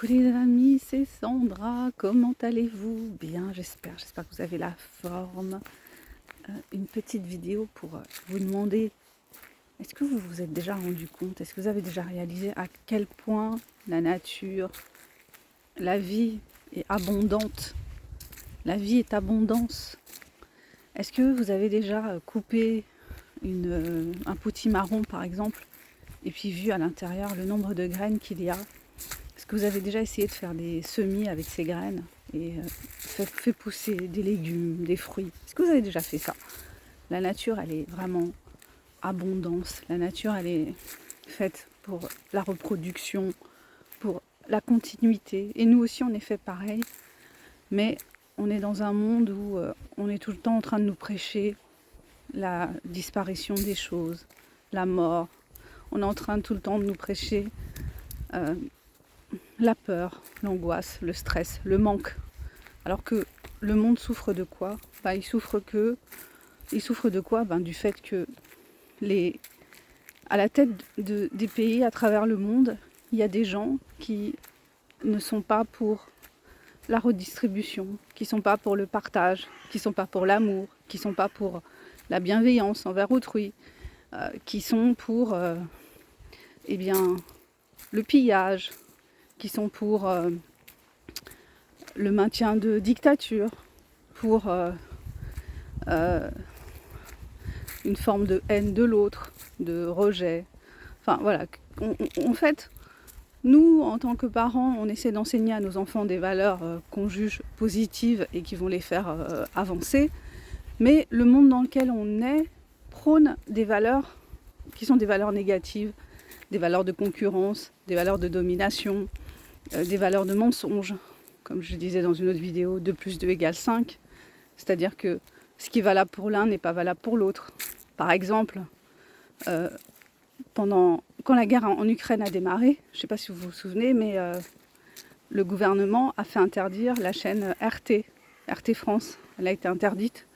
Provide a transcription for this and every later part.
Coucou les amis, c'est Sandra, comment allez-vous? Bien, j'espère que vous avez la forme. Une petite vidéo pour vous demander, est-ce que vous vous êtes déjà rendu compte, est-ce que vous avez déjà réalisé à quel point la nature, la vie est abondante, la vie est abondance? Est-ce que vous avez déjà coupé un potimarron par exemple, et puis vu à l'intérieur le nombre de graines qu'il y a? Est-ce que vous avez déjà essayé de faire des semis avec ces graines et fait pousser des légumes, des fruits? Est-ce que vous avez déjà fait ça? La nature, elle est vraiment abondance. La nature, elle est faite pour la reproduction, pour la continuité. Et nous aussi, on est fait pareil. Mais on est dans un monde où on est tout le temps en train de nous prêcher la disparition des choses, la mort. On est en train tout le temps de nous prêcher la peur, l'angoisse, le stress, le manque. Alors que le monde souffre de quoi? Il souffre de quoi? Du fait que à la tête des pays à travers le monde, il y a des gens qui ne sont pas pour la redistribution, qui ne sont pas pour le partage, qui ne sont pas pour l'amour, qui ne sont pas pour la bienveillance envers autrui, qui sont pour le pillage, qui sont pour le maintien de dictature, pour une forme de haine de l'autre, de rejet. Enfin voilà, en fait, nous, en tant que parents, on essaie d'enseigner à nos enfants des valeurs qu'on juge positives et qui vont les faire avancer. Mais le monde dans lequel on est prône des valeurs qui sont des valeurs négatives, des valeurs de concurrence, des valeurs de domination, des valeurs de mensonge. Comme je disais dans une autre vidéo, 2 plus 2 égale 5. C'est-à-dire que ce qui est valable pour l'un n'est pas valable pour l'autre. Par exemple, quand la guerre en Ukraine a démarré, je ne sais pas si vous vous souvenez, mais le gouvernement a fait interdire la chaîne RT France. Elle a été interdite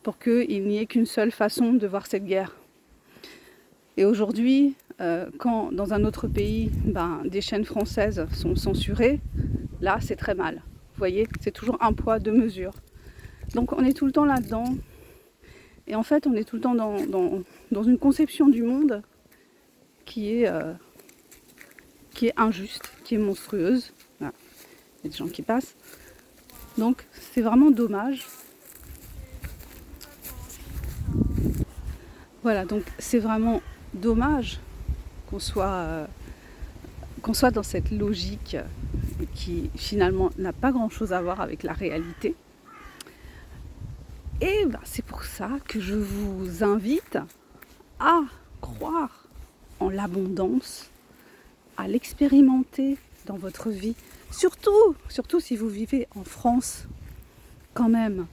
pour qu'il n'y ait qu'une seule façon de voir cette guerre. Et aujourd'hui, quand dans un autre pays, des chaînes françaises sont censurées, là c'est très mal. Vous voyez, c'est toujours un poids, deux mesures. Donc on est tout le temps là-dedans. Et en fait, on est tout le temps dans une conception du monde qui est injuste, qui est monstrueuse. Voilà. Il y a des gens qui passent. Donc c'est vraiment dommage. Voilà, donc c'est vraiment dommage qu'on soit dans cette logique qui finalement n'a pas grand-chose à voir avec la réalité. Et c'est pour ça que je vous invite à croire en l'abondance, à l'expérimenter dans votre vie. Surtout si vous vivez en France, quand même,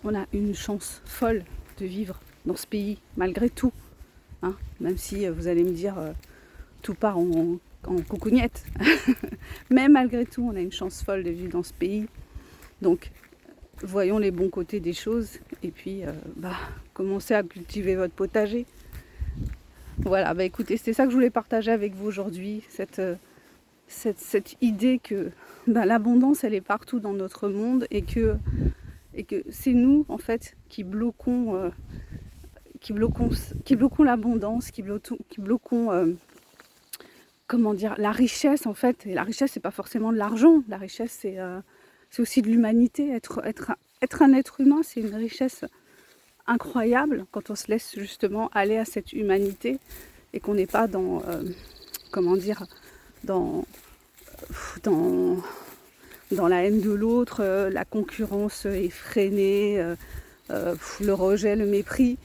on a une chance folle de vivre dans ce pays, malgré tout. Hein, même si vous allez me dire, tout part en coucougnette. Mais malgré tout, on a une chance folle de vivre dans ce pays. Donc, voyons les bons côtés des choses et puis commencez à cultiver votre potager. Voilà, écoutez, c'est ça que je voulais partager avec vous aujourd'hui, cette idée que l'abondance, elle est partout dans notre monde et que c'est nous, en fait, qui bloquons l'abondance, qui bloquons la richesse, en fait. Et la richesse, c'est pas forcément de l'argent. La richesse, c'est aussi de l'humanité. Être un être humain, c'est une richesse incroyable quand on se laisse justement aller à cette humanité et qu'on n'est pas dans la haine de l'autre, la concurrence effrénée, le rejet, le mépris.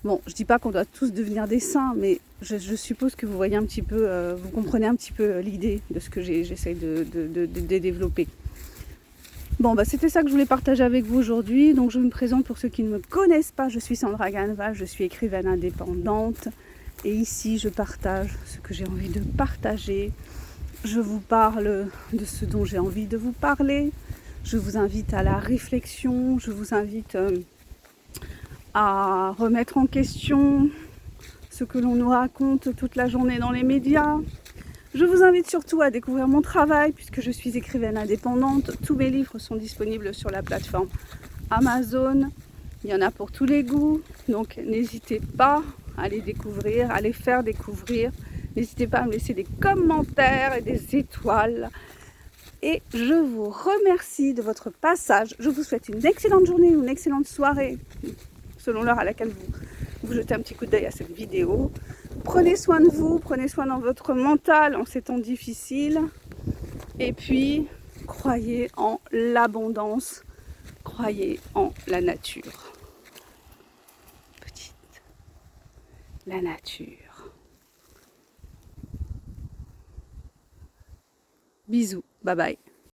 Bon, je dis pas qu'on doit tous devenir des saints, mais je suppose que vous voyez un petit peu, vous comprenez un petit peu l'idée de ce que j'essaye de développer. Bon, c'était ça que je voulais partager avec vous aujourd'hui. Donc je me présente pour ceux qui ne me connaissent pas. Je suis Sandra Ganval, je suis écrivaine indépendante. Et ici, je partage ce que j'ai envie de partager. Je vous parle de ce dont j'ai envie de vous parler. Je vous invite à la réflexion. Je vous invite à remettre en question ce que l'on nous raconte toute la journée dans les médias. Je vous invite surtout à découvrir mon travail puisque je suis écrivaine indépendante. Tous mes livres sont disponibles sur la plateforme Amazon. Il y en a pour tous les goûts, donc n'hésitez pas à les découvrir, à les faire découvrir. N'hésitez pas à me laisser des commentaires et des étoiles. Et je vous remercie de votre passage. Je vous souhaite une excellente journée ou une excellente soirée, selon l'heure à laquelle vous jetez un petit coup d'œil à cette vidéo. Prenez soin de vous, prenez soin de votre mental en ces temps difficiles. Et puis, croyez en l'abondance, croyez en la nature. Petite, la nature. Bisous, bye bye.